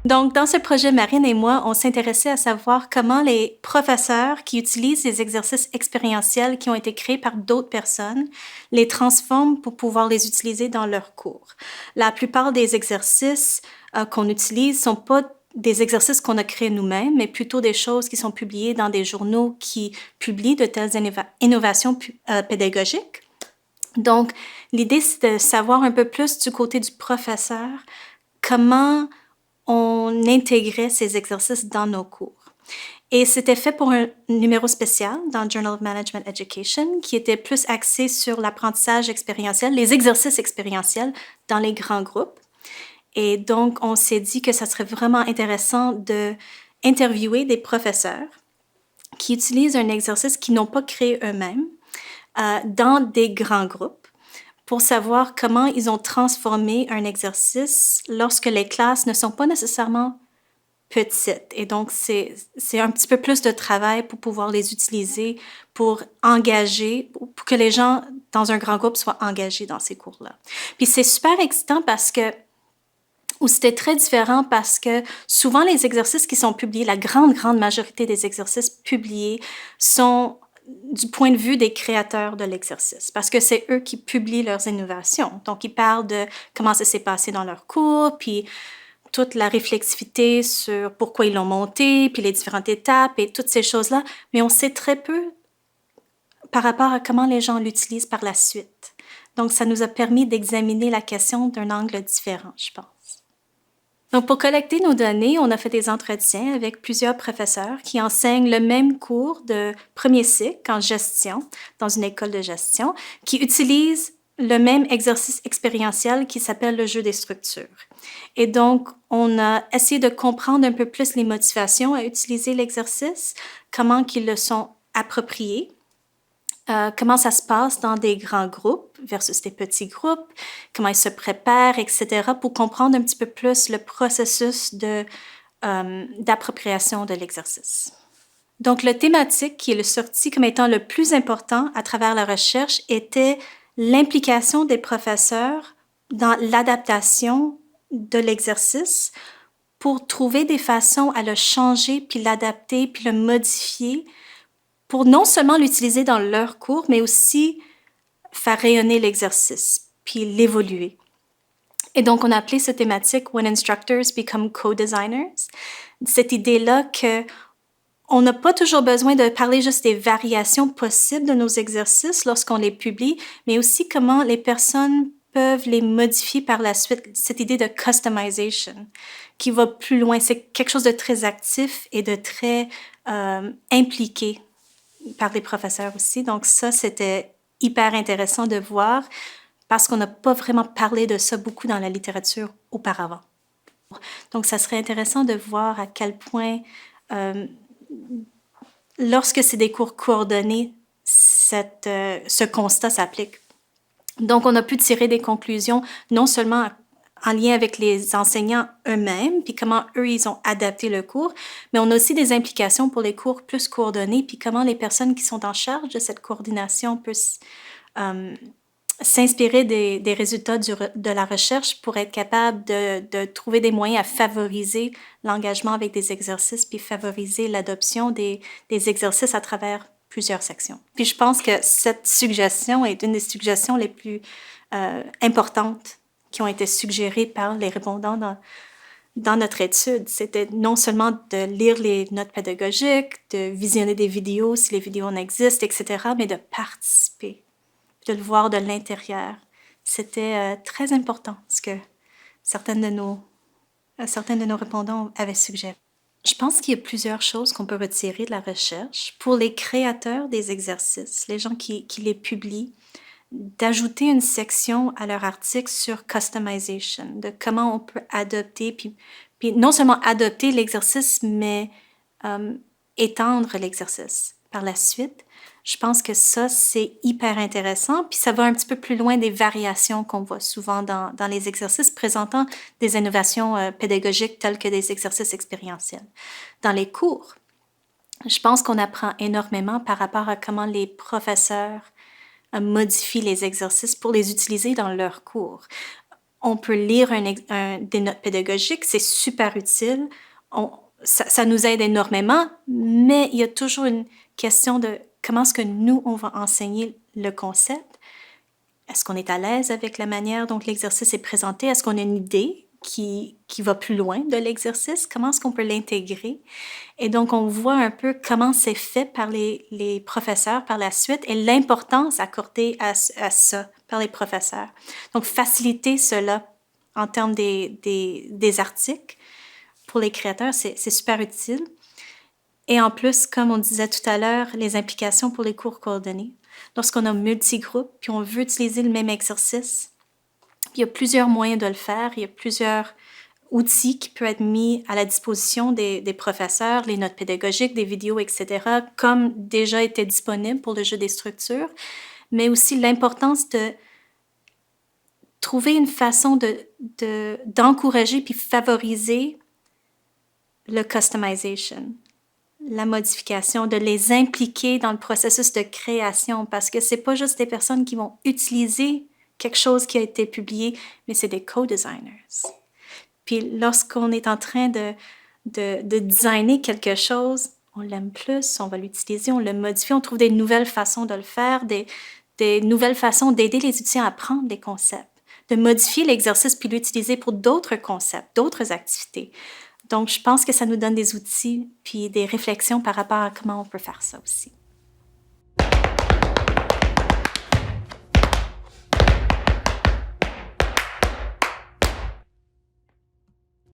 Donc, dans ce projet, Marine et moi, on s'intéressait à savoir comment les professeurs qui utilisent les exercices expérientiels qui ont été créés par d'autres personnes les transforment pour pouvoir les utiliser dans leurs cours. La plupart des exercices qu'on utilise ne sont pas des exercices qu'on a créés nous-mêmes, mais plutôt des choses qui sont publiées dans des journaux qui publient de telles innovations pédagogiques. Donc, l'idée, c'est de savoir un peu plus du côté du professeur comment on intégrait ces exercices dans nos cours. Et c'était fait pour un numéro spécial dans Journal of Management Education qui était plus axé sur l'apprentissage expérientiel, les exercices expérientiels dans les grands groupes. Et donc, on s'est dit que ça serait vraiment intéressant d'interviewer des professeurs qui utilisent un exercice qu'ils n'ont pas créé eux-mêmes dans des grands groupes pour savoir comment ils ont transformé un exercice lorsque les classes ne sont pas nécessairement petites. Et donc, c'est un petit peu plus de travail pour pouvoir les utiliser, pour engager, pour que les gens dans un grand groupe soient engagés dans ces cours-là. Puis c'est super excitant parce que, ou c'était très différent parce que souvent les exercices qui sont publiés, la grande majorité des exercices publiés sont du point de vue des créateurs de l'exercice, parce que c'est eux qui publient leurs innovations. Donc, ils parlent de comment ça s'est passé dans leur cours, puis toute la réflexivité sur pourquoi ils l'ont monté, puis les différentes étapes et toutes ces choses-là, mais on sait très peu par rapport à comment les gens l'utilisent par la suite. Donc, ça nous a permis d'examiner la question d'un angle différent, je pense. Donc, pour collecter nos données, on a fait des entretiens avec plusieurs professeurs qui enseignent le même cours de premier cycle en gestion, dans une école de gestion, qui utilisent le même exercice expérientiel qui s'appelle le jeu des structures. Et donc, on a essayé de comprendre un peu plus les motivations à utiliser l'exercice, comment qu'ils le sont appropriés, comment ça se passe dans des grands groupes versus des petits groupes, comment ils se préparent, etc., pour comprendre un petit peu plus le processus d'appropriation de l'exercice. Donc, le thématique qui est sorti comme étant le plus important à travers la recherche était l'implication des professeurs dans l'adaptation de l'exercice pour trouver des façons à le changer, puis l'adapter, puis le modifier pour non seulement l'utiliser dans leur cours, mais aussi faire rayonner l'exercice, puis l'évoluer. Et donc, on a appelé cette thématique « When Instructors Become Co-Designers », cette idée-là qu'on n'a pas toujours besoin de parler juste des variations possibles de nos exercices lorsqu'on les publie, mais aussi comment les personnes peuvent les modifier par la suite, cette idée de customization qui va plus loin. C'est quelque chose de très actif et de très impliqué par les professeurs aussi. Donc ça, c'était hyper intéressant de voir parce qu'on n'a pas vraiment parlé de ça beaucoup dans la littérature auparavant. Donc, ça serait intéressant de voir à quel point, lorsque c'est des cours coordonnés, ce constat s'applique. Donc, on a pu tirer des conclusions non seulement en lien avec les enseignants eux-mêmes, puis comment eux, ils ont adapté le cours, mais on a aussi des implications pour les cours plus coordonnés, puis comment les personnes qui sont en charge de cette coordination peuvent s'inspirer des résultats de la recherche pour être capable de trouver des moyens à favoriser l'engagement avec des exercices, puis favoriser l'adoption des exercices à travers plusieurs sections. Puis je pense que cette suggestion est une des suggestions les plus importantes qui ont été suggérées par les répondants dans notre étude. C'était non seulement de lire les notes pédagogiques, de visionner des vidéos si les vidéos en existent, etc., mais de participer, de le voir de l'intérieur. C'était très important, ce que certains de nos répondants avaient suggéré. Je pense qu'il y a plusieurs choses qu'on peut retirer de la recherche. Pour les créateurs des exercices, les gens qui les publient, d'ajouter une section à leur article sur customization, de comment on peut adopter, puis non seulement adopter l'exercice, mais étendre l'exercice par la suite. Je pense que ça, c'est hyper intéressant, puis ça va un petit peu plus loin des variations qu'on voit souvent dans les exercices présentant des innovations pédagogiques telles que des exercices expérientiels. Dans les cours, je pense qu'on apprend énormément par rapport à comment les professeurs modifient les exercices pour les utiliser dans leurs cours. On peut lire des notes pédagogiques, c'est super utile. Ça nous aide énormément, mais il y a toujours une question de comment est-ce que nous, on va enseigner le concept. Est-ce qu'on est à l'aise avec la manière dont l'exercice est présenté? Est-ce qu'on a une idée qui va plus loin de l'exercice? Comment est-ce qu'on peut l'intégrer? Et donc, on voit un peu comment c'est fait par les professeurs par la suite et l'importance accordée à ça par les professeurs. Donc, faciliter cela en termes des articles pour les créateurs, c'est super utile. Et en plus, comme on disait tout à l'heure, les implications pour les cours coordonnés. Lorsqu'on a multigroupe, puis on veut utiliser le même exercice, il y a plusieurs moyens de le faire, il y a plusieurs outils qui peuvent être mis à la disposition des professeurs, les notes pédagogiques, des vidéos, etc., comme déjà étaient disponibles pour le jeu des structures, mais aussi l'importance de trouver une façon d'encourager puis favoriser le customization, la modification, de les impliquer dans le processus de création, parce que c'est pas juste des personnes qui vont utiliser quelque chose qui a été publié, mais c'est des co-designers. Puis lorsqu'on est en train de designer quelque chose, on l'aime plus, on va l'utiliser, on le modifie, on trouve des nouvelles façons de le faire, des nouvelles façons d'aider les étudiants à apprendre des concepts, de modifier l'exercice puis l'utiliser pour d'autres concepts, d'autres activités. Donc, je pense que ça nous donne des outils puis des réflexions par rapport à comment on peut faire ça aussi.